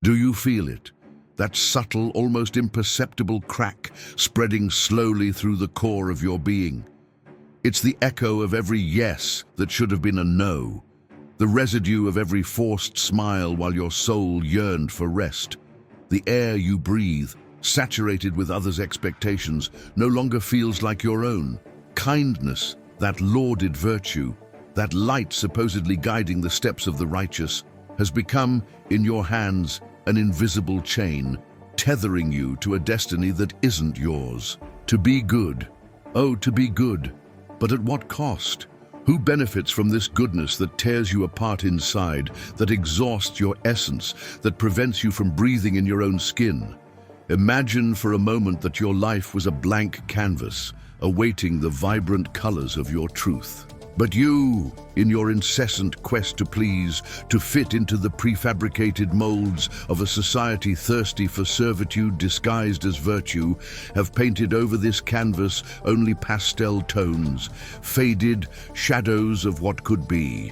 Do you feel it? That subtle, almost imperceptible crack spreading slowly through the core of your being. It's the echo of every yes that should have been a no. The residue of every forced smile while your soul yearned for rest. The air you breathe, saturated with others' expectations, no longer feels like your own. Kindness, that lauded virtue, that light supposedly guiding the steps of the righteous, has become, in your hands, an invisible chain, tethering you to a destiny that isn't yours. To be good. Oh, to be good. But at what cost? Who benefits from this goodness that tears you apart inside, that exhausts your essence, that prevents you from breathing in your own skin? Imagine for a moment that your life was a blank canvas, awaiting the vibrant colors of your truth. But you, in your incessant quest to please, to fit into the prefabricated molds of a society thirsty for servitude disguised as virtue, have painted over this canvas only pastel tones, faded shadows of what could be.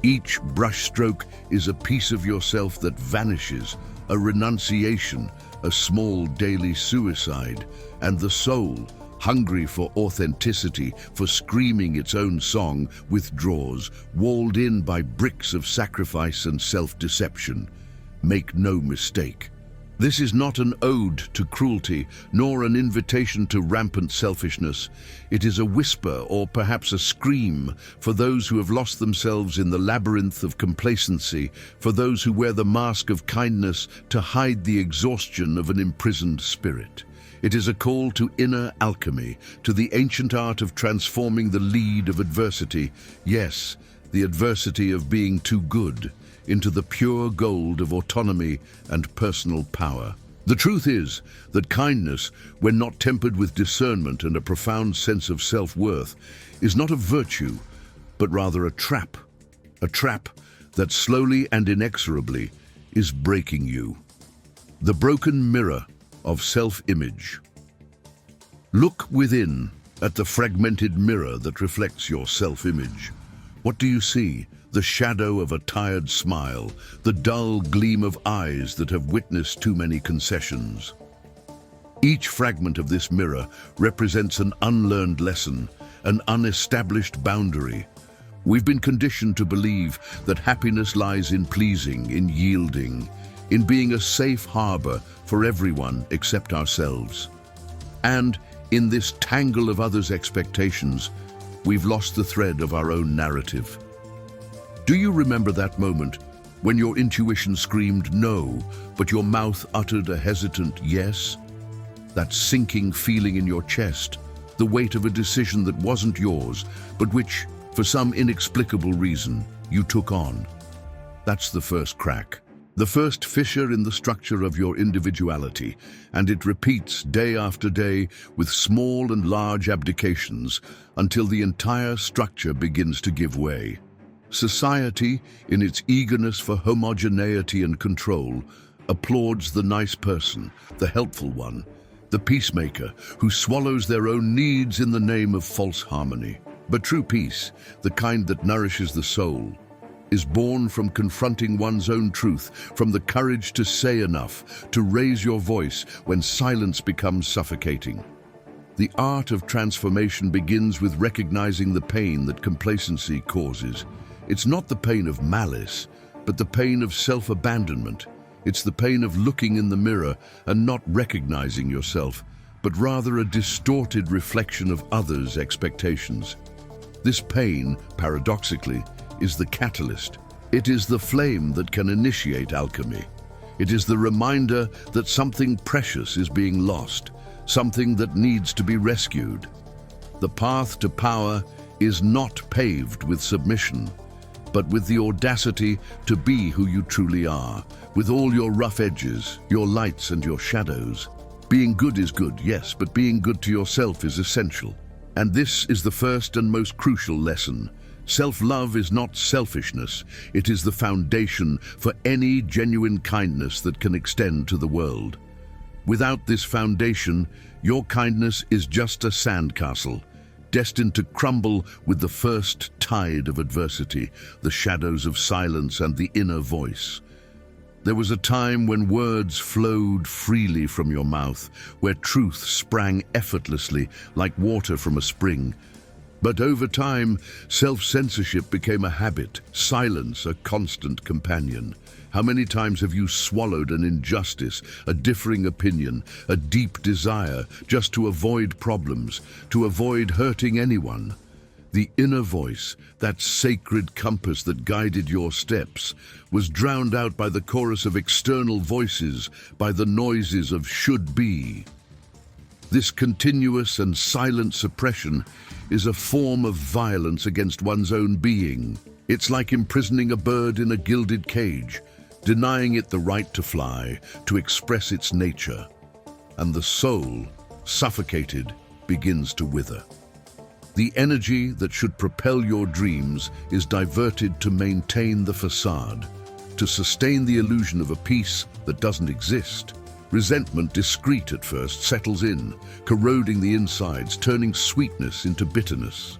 Each brushstroke is a piece of yourself that vanishes, a renunciation, a small daily suicide, and the soul, hungry for authenticity, for screaming its own song, withdraws, walled in by bricks of sacrifice and self-deception. Make no mistake. This is not an ode to cruelty, nor an invitation to rampant selfishness. It is a whisper, or perhaps a scream, for those who have lost themselves in the labyrinth of complacency, for those who wear the mask of kindness to hide the exhaustion of an imprisoned spirit. It is a call to inner alchemy, to the ancient art of transforming the lead of adversity, yes, the adversity of being too good, into the pure gold of autonomy and personal power. The truth is that kindness, when not tempered with discernment and a profound sense of self-worth, is not a virtue, but rather a trap that slowly and inexorably is breaking you. The broken mirror of self-image. Look within at the fragmented mirror that reflects your self-image. What do you see? The shadow of a tired smile, the dull gleam of eyes that have witnessed too many concessions. Each fragment of this mirror represents an unlearned lesson, an unestablished boundary. We've been conditioned to believe that happiness lies in pleasing, in yielding, in being a safe harbor for everyone except ourselves. And in this tangle of others' expectations, we've lost the thread of our own narrative. Do you remember that moment when your intuition screamed no, but your mouth uttered a hesitant yes? That sinking feeling in your chest, the weight of a decision that wasn't yours, but which, for some inexplicable reason, you took on. That's the first crack. The first fissure in the structure of your individuality, and it repeats day after day with small and large abdications until the entire structure begins to give way. Society, in its eagerness for homogeneity and control, applauds the nice person, the helpful one, the peacemaker who swallows their own needs in the name of false harmony. But true peace, the kind that nourishes the soul, is born from confronting one's own truth, from the courage to say enough, to raise your voice when silence becomes suffocating. The art of transformation begins with recognizing the pain that complacency causes. It's not the pain of malice, but the pain of self-abandonment. It's the pain of looking in the mirror and not recognizing yourself, but rather a distorted reflection of others' expectations. This pain, paradoxically, is the catalyst. It is the flame that can initiate alchemy. It is the reminder that something precious is being lost, something that needs to be rescued. The path to power is not paved with submission, but with the audacity to be who you truly are, with all your rough edges, your lights and your shadows. Being good is good, yes, but being good to yourself is essential. And this is the first and most crucial lesson. Self-love is not selfishness, it is the foundation for any genuine kindness that can extend to the world. Without this foundation, your kindness is just a sandcastle, destined to crumble with the first tide of adversity, the shadows of silence and the inner voice. There was a time when words flowed freely from your mouth, where truth sprang effortlessly like water from a spring. But over time, self-censorship became a habit, silence a constant companion. How many times have you swallowed an injustice, a differing opinion, a deep desire, just to avoid problems, to avoid hurting anyone? The inner voice, that sacred compass that guided your steps, was drowned out by the chorus of external voices, by the noises of should be. This continuous and silent suppression is a form of violence against one's own being. It's like imprisoning a bird in a gilded cage, denying it the right to fly, to express its nature. And the soul, suffocated, begins to wither. The energy that should propel your dreams is diverted to maintain the facade, to sustain the illusion of a peace that doesn't exist. Resentment, discreet at first, settles in, corroding the insides, turning sweetness into bitterness.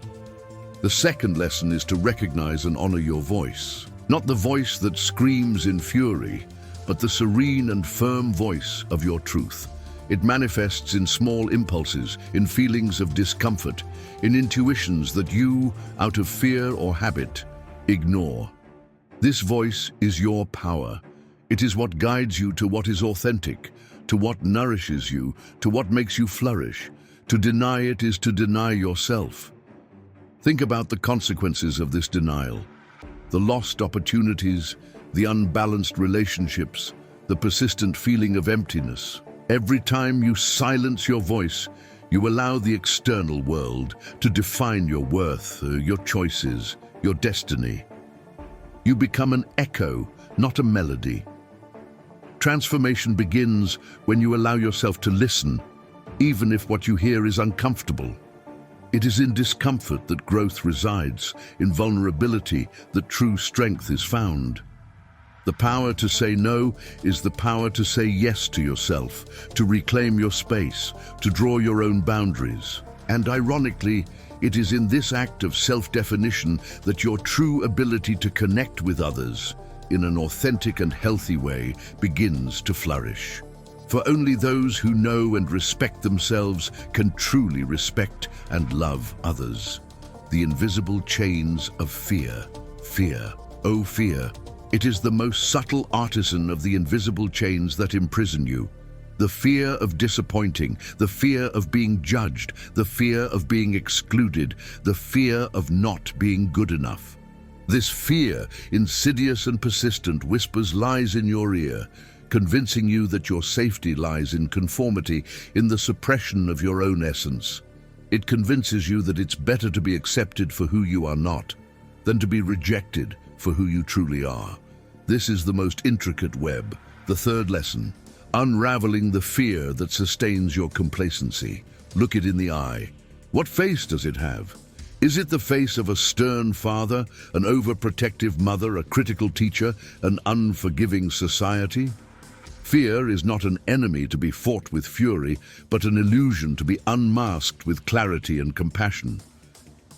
The second lesson is to recognize and honor your voice. Not the voice that screams in fury, but the serene and firm voice of your truth. It manifests in small impulses, in feelings of discomfort, in intuitions that you, out of fear or habit, ignore. This voice is your power. It is what guides you to what is authentic, to what nourishes you, to what makes you flourish. To deny it is to deny yourself. Think about the consequences of this denial. The lost opportunities, the unbalanced relationships, the persistent feeling of emptiness. Every time you silence your voice, you allow the external world to define your worth, your choices, your destiny. You become an echo, not a melody. Transformation begins when you allow yourself to listen, even if what you hear is uncomfortable. It is in discomfort that growth resides, in vulnerability that true strength is found. The power to say no is the power to say yes to yourself, to reclaim your space, to draw your own boundaries. And ironically, it is in this act of self-definition that your true ability to connect with others, in an authentic and healthy way, begins to flourish. For only those who know and respect themselves can truly respect and love others. The invisible chains of fear. Fear, oh fear. It is the most subtle artisan of the invisible chains that imprison you. The fear of disappointing, the fear of being judged, the fear of being excluded, the fear of not being good enough. This fear, insidious and persistent, whispers lies in your ear, convincing you that your safety lies in conformity, in the suppression of your own essence. It convinces you that it's better to be accepted for who you are not, than to be rejected for who you truly are. This is the most intricate web. The third lesson, unraveling the fear that sustains your complacency. Look it in the eye. What face does it have? Is it the face of a stern father, an overprotective mother, a critical teacher, an unforgiving society? Fear is not an enemy to be fought with fury, but an illusion to be unmasked with clarity and compassion.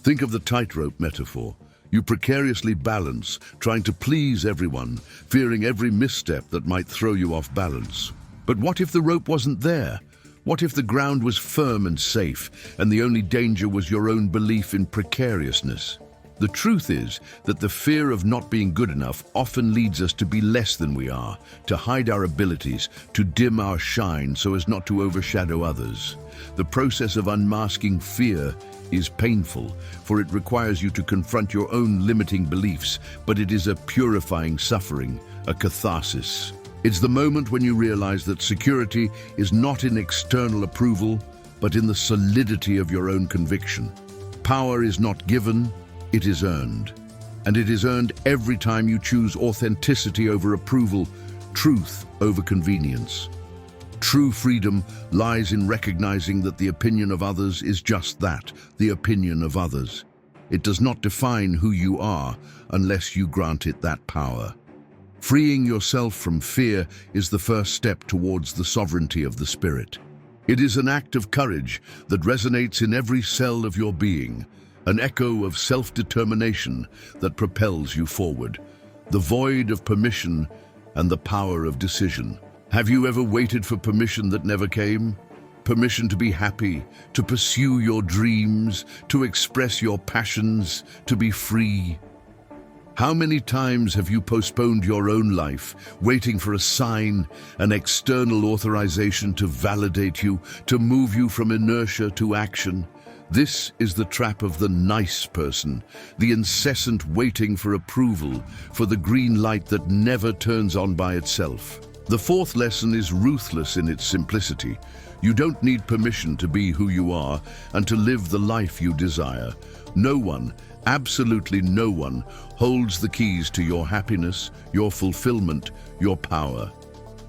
Think of the tightrope metaphor. You precariously balance, trying to please everyone, fearing every misstep that might throw you off balance. But what if the rope wasn't there? What if the ground was firm and safe, and the only danger was your own belief in precariousness? The truth is that the fear of not being good enough often leads us to be less than we are, to hide our abilities, to dim our shine so as not to overshadow others. The process of unmasking fear is painful, for it requires you to confront your own limiting beliefs, but it is a purifying suffering, a catharsis. It's the moment when you realize that security is not in external approval, but in the solidity of your own conviction. Power is not given, it is earned. And it is earned every time you choose authenticity over approval, truth over convenience. True freedom lies in recognizing that the opinion of others is just that, the opinion of others. It does not define who you are unless you grant it that power. Freeing yourself from fear is the first step towards the sovereignty of the spirit. It is an act of courage that resonates in every cell of your being, an echo of self-determination that propels you forward. The void of permission and the power of decision. Have you ever waited for permission that never came? Permission to be happy, to pursue your dreams, to express your passions, to be free. How many times have you postponed your own life, waiting for a sign, an external authorization to validate you, to move you from inertia to action? This is the trap of the nice person, the incessant waiting for approval, for the green light that never turns on by itself. The fourth lesson is ruthless in its simplicity. You don't need permission to be who you are and to live the life you desire. No one, absolutely no one, holds the keys to your happiness, your fulfillment, your power.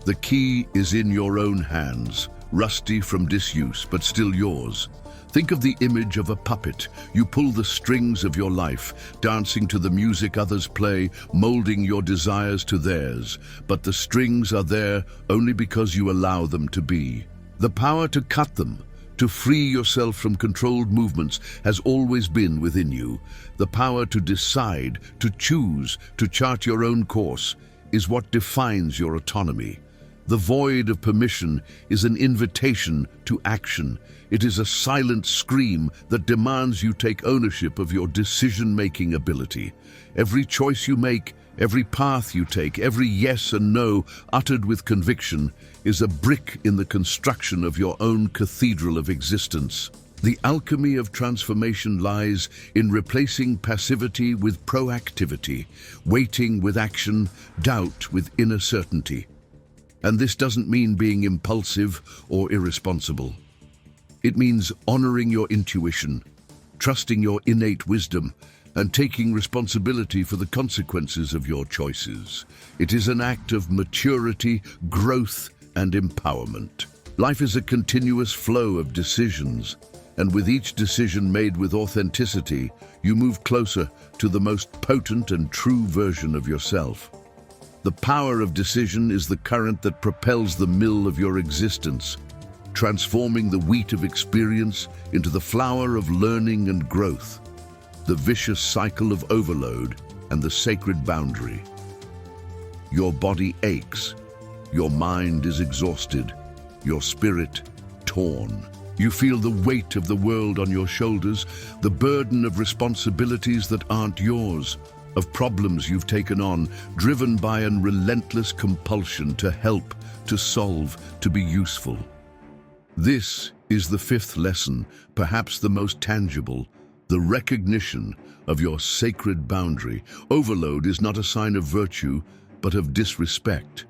The key is in your own hands, rusty from disuse, but still yours. Think of the image of a puppet. You pull the strings of your life, dancing to the music others play, molding your desires to theirs. But the strings are there only because you allow them to be. The power to cut them, to free yourself from controlled movements, has always been within you. The power to decide, to choose, to chart your own course is what defines your autonomy. The void of permission is an invitation to action. It is a silent scream that demands you take ownership of your decision-making ability. Every choice you make, every path you take, every yes and no uttered with conviction is a brick in the construction of your own cathedral of existence. The alchemy of transformation lies in replacing passivity with proactivity, waiting with action, doubt with inner certainty. And this doesn't mean being impulsive or irresponsible. It means honoring your intuition, trusting your innate wisdom, and taking responsibility for the consequences of your choices. It is an act of maturity, growth, and empowerment. Life is a continuous flow of decisions, and with each decision made with authenticity, you move closer to the most potent and true version of yourself. The power of decision is the current that propels the mill of your existence, transforming the wheat of experience into the flour of learning and growth, the vicious cycle of overload and the sacred boundary. Your body aches, your mind is exhausted, your spirit torn. You feel the weight of the world on your shoulders, the burden of responsibilities that aren't yours, of problems you've taken on, driven by an relentless compulsion to help, to solve, to be useful. This is the fifth lesson, perhaps the most tangible, the recognition of your sacred boundary. Overload is not a sign of virtue, but of disrespect.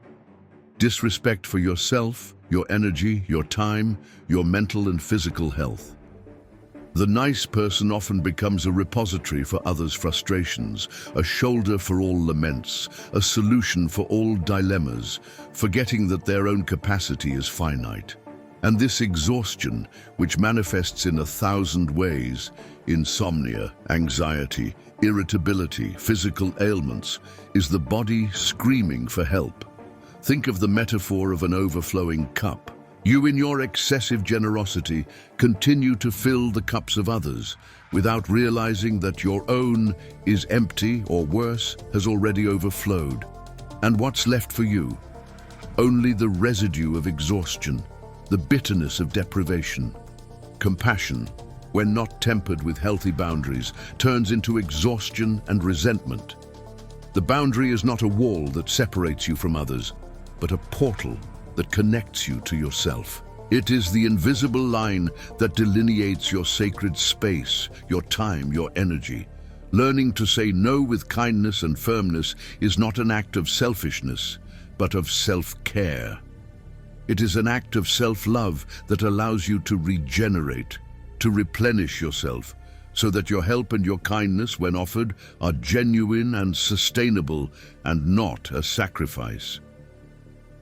Disrespect for yourself, your energy, your time, your mental and physical health. The nice person often becomes a repository for others' frustrations, a shoulder for all laments, a solution for all dilemmas, forgetting that their own capacity is finite. And this exhaustion, which manifests in 1,000 ways, insomnia, anxiety, irritability, physical ailments, is the body screaming for help. Think of the metaphor of an overflowing cup. You, in your excessive generosity, continue to fill the cups of others without realizing that your own is empty, or worse, has already overflowed. And what's left for you? Only the residue of exhaustion, the bitterness of deprivation. Compassion, when not tempered with healthy boundaries, turns into exhaustion and resentment. The boundary is not a wall that separates you from others, but a portal that connects you to yourself. It is the invisible line that delineates your sacred space, your time, your energy. Learning to say no with kindness and firmness is not an act of selfishness, but of self-care. It is an act of self-love that allows you to regenerate, to replenish yourself, so that your help and your kindness, when offered, are genuine and sustainable and not a sacrifice.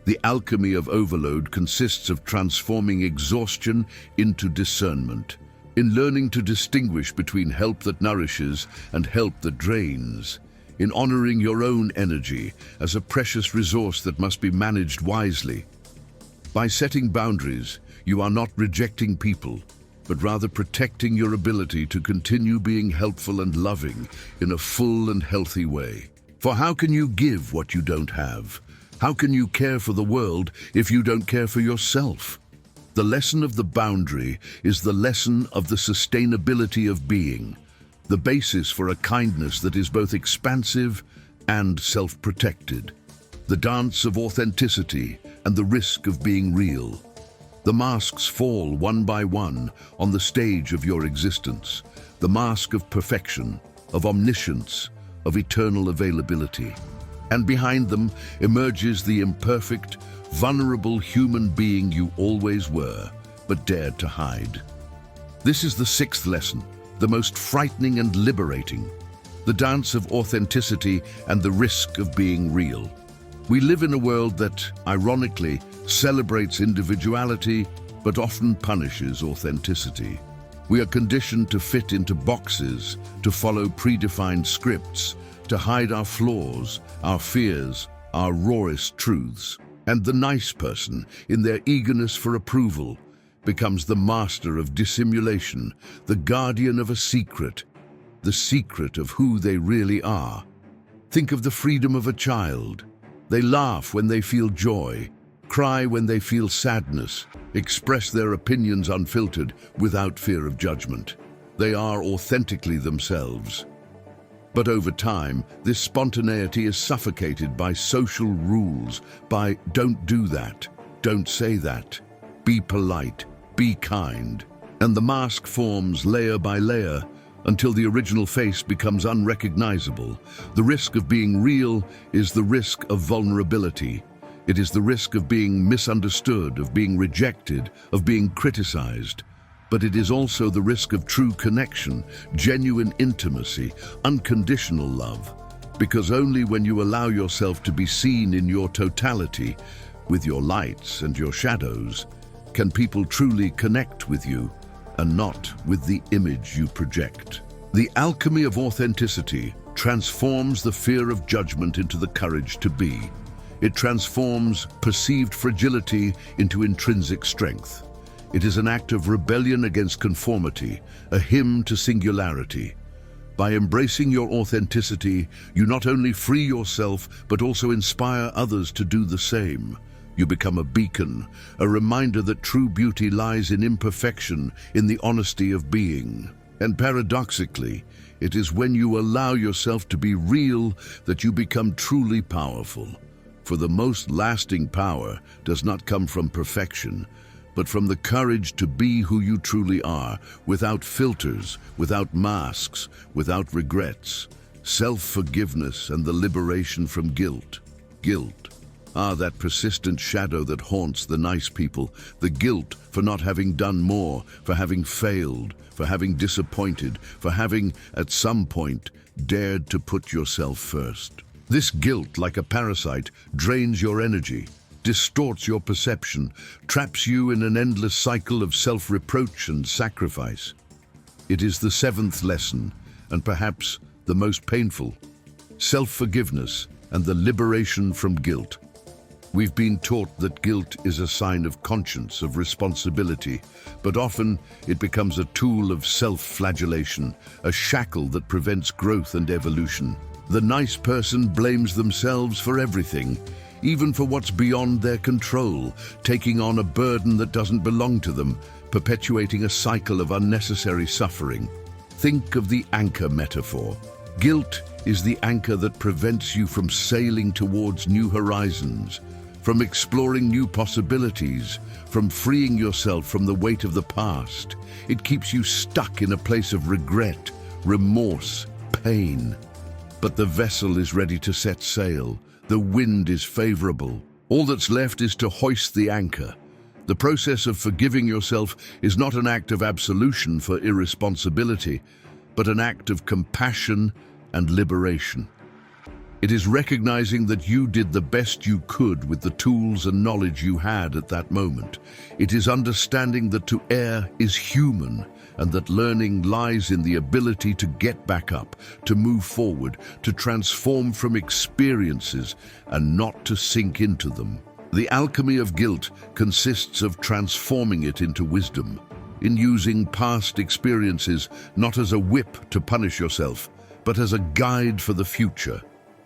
The alchemy of overload consists of transforming exhaustion into discernment, in learning to distinguish between help that nourishes and help that drains, in honoring your own energy as a precious resource that must be managed wisely. By setting boundaries, you are not rejecting people, but rather protecting your ability to continue being helpful and loving in a full and healthy way. For how can you give what you don't have? How can you care for the world if you don't care for yourself? The lesson of the boundary is the lesson of the sustainability of being, the basis for a kindness that is both expansive and self-protected, the dance of authenticity and the risk of being real. The masks fall one by one on the stage of your existence, the mask of perfection, of omniscience, of eternal availability. And behind them emerges the imperfect, vulnerable human being you always were, but dared to hide. This is the sixth lesson, the most frightening and liberating, the dance of authenticity and the risk of being real. We live in a world that, ironically, celebrates individuality, but often punishes authenticity. We are conditioned to fit into boxes, to follow predefined scripts, to hide our flaws, our fears, our rawest truths. And the nice person, in their eagerness for approval, becomes the master of dissimulation, the guardian of a secret, the secret of who they really are. Think of the freedom of a child. They laugh when they feel joy, cry when they feel sadness, express their opinions unfiltered without fear of judgment. They are authentically themselves. But over time, this spontaneity is suffocated by social rules, by don't do that, don't say that, be polite, be kind. And the mask forms layer by layer until the original face becomes unrecognizable. The risk of being real is the risk of vulnerability. It is the risk of being misunderstood, of being rejected, of being criticized. But it is also the risk of true connection, genuine intimacy, unconditional love. Because only when you allow yourself to be seen in your totality, with your lights and your shadows, can people truly connect with you, and not with the image you project. The alchemy of authenticity transforms the fear of judgment into the courage to be. It transforms perceived fragility into intrinsic strength. It is an act of rebellion against conformity, a hymn to singularity. By embracing your authenticity, you not only free yourself, but also inspire others to do the same. You become a beacon, a reminder that true beauty lies in imperfection, in the honesty of being. And paradoxically, it is when you allow yourself to be real that you become truly powerful. For the most lasting power does not come from perfection, but from the courage to be who you truly are, without filters, without masks, without regrets. Self-forgiveness and the liberation from guilt. Guilt. That persistent shadow that haunts the nice people, the guilt for not having done more, for having failed, for having disappointed, for having, at some point, dared to put yourself first. This guilt, like a parasite, drains your energy, distorts your perception, traps you in an endless cycle of self-reproach and sacrifice. It is the seventh lesson, and perhaps the most painful: self-forgiveness and the liberation from guilt. We've been taught that guilt is a sign of conscience, of responsibility, but often it becomes a tool of self-flagellation, a shackle that prevents growth and evolution. The nice person blames themselves for everything, even for what's beyond their control, taking on a burden that doesn't belong to them, perpetuating a cycle of unnecessary suffering. Think of the anchor metaphor. Guilt is the anchor that prevents you from sailing towards new horizons, from exploring new possibilities, from freeing yourself from the weight of the past. It keeps you stuck in a place of regret, remorse, pain. But the vessel is ready to set sail. The wind is favorable. All that's left is to hoist the anchor. The process of forgiving yourself is not an act of absolution for irresponsibility, but an act of compassion and liberation. It is recognizing that you did the best you could with the tools and knowledge you had at that moment. It is understanding that to err is human, and that learning lies in the ability to get back up, to move forward, to transform from experiences and not to sink into them. The alchemy of guilt consists of transforming it into wisdom, in using past experiences not as a whip to punish yourself, but as a guide for the future.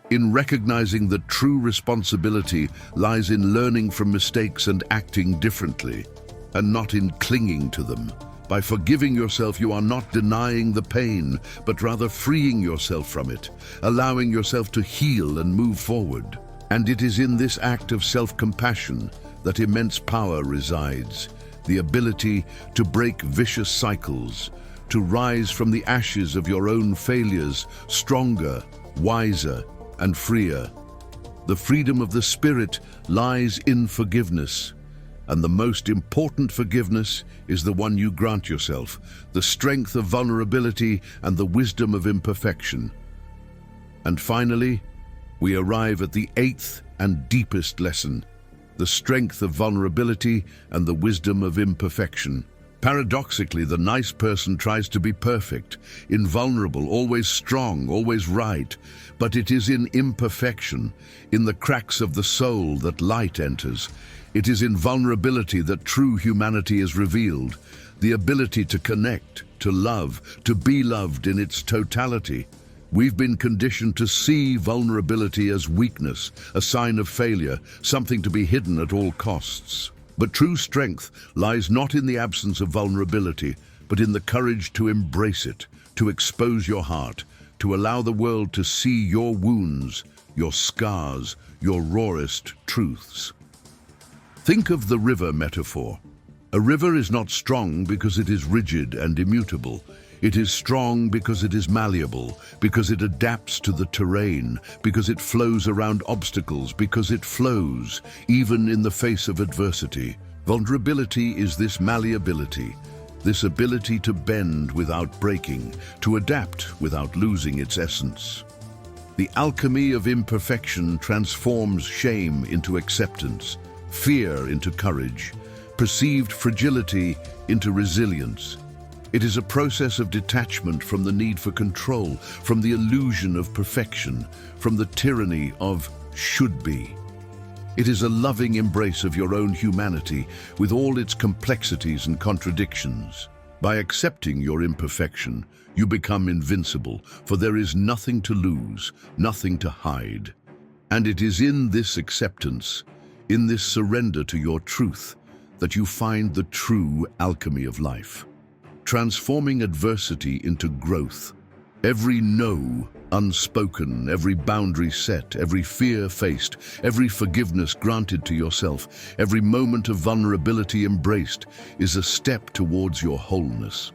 in recognizing that true responsibility lies in learning from mistakes and acting differently, and not in clinging to them. By forgiving yourself, you are not denying the pain, but rather freeing yourself from it, allowing yourself to heal and move forward. And it is in this act of self-compassion that immense power resides, the ability to break vicious cycles, to rise from the ashes of your own failures, stronger, wiser, and freer. The freedom of the spirit lies in forgiveness, and the most important forgiveness is the one you grant yourself, the strength of vulnerability and the wisdom of imperfection. And finally, we arrive at the eighth and deepest lesson, the strength of vulnerability and the wisdom of imperfection. Paradoxically, the nice person tries to be perfect, invulnerable, always strong, always right. But it is in imperfection, in the cracks of the soul, that light enters. It is in vulnerability that true humanity is revealed, the ability to connect, to love, to be loved in its totality. We've been conditioned to see vulnerability as weakness, a sign of failure, something to be hidden at all costs. But true strength lies not in the absence of vulnerability, but in the courage to embrace it, to expose your heart, to allow the world to see your wounds, your scars, your rawest truths. Think of the river metaphor. A river is not strong because it is rigid and immutable. It is strong because it is malleable, because it adapts to the terrain, because it flows around obstacles, because it flows, even in the face of adversity. Vulnerability is this malleability, this ability to bend without breaking, to adapt without losing its essence. The alchemy of imperfection transforms shame into acceptance, fear into courage, perceived fragility into resilience. It is a process of detachment from the need for control, from the illusion of perfection, from the tyranny of should be. It is a loving embrace of your own humanity with all its complexities and contradictions. By accepting your imperfection, you become invincible, for there is nothing to lose, nothing to hide. And it is in this acceptance, in this surrender to your truth, that you find the true alchemy of life. Transforming adversity into growth. Every no unspoken, every boundary set, every fear faced, every forgiveness granted to yourself, every moment of vulnerability embraced is a step towards your wholeness.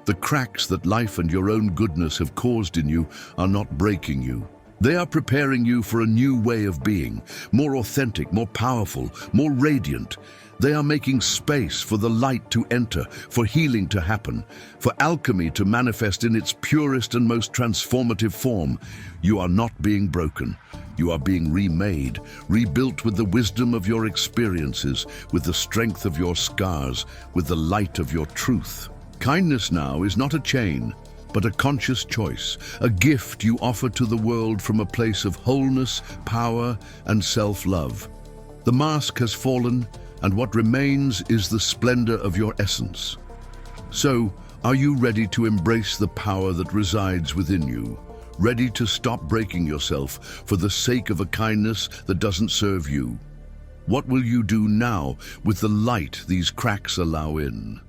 The cracks that life and your own goodness have caused in you are not breaking you. They are preparing you for a new way of being, more authentic, more powerful, more radiant. They are making space for the light to enter, for healing to happen, for alchemy to manifest in its purest and most transformative form. You are not being broken. You are being remade, rebuilt with the wisdom of your experiences, with the strength of your scars, with the light of your truth. Kindness now is not a chain, but a conscious choice, a gift you offer to the world from a place of wholeness, power, and self-love. The mask has fallen, and what remains is the splendor of your essence. So, are you ready to embrace the power that resides within you? Ready to stop breaking yourself for the sake of a kindness that doesn't serve you? What will you do now with the light these cracks allow in?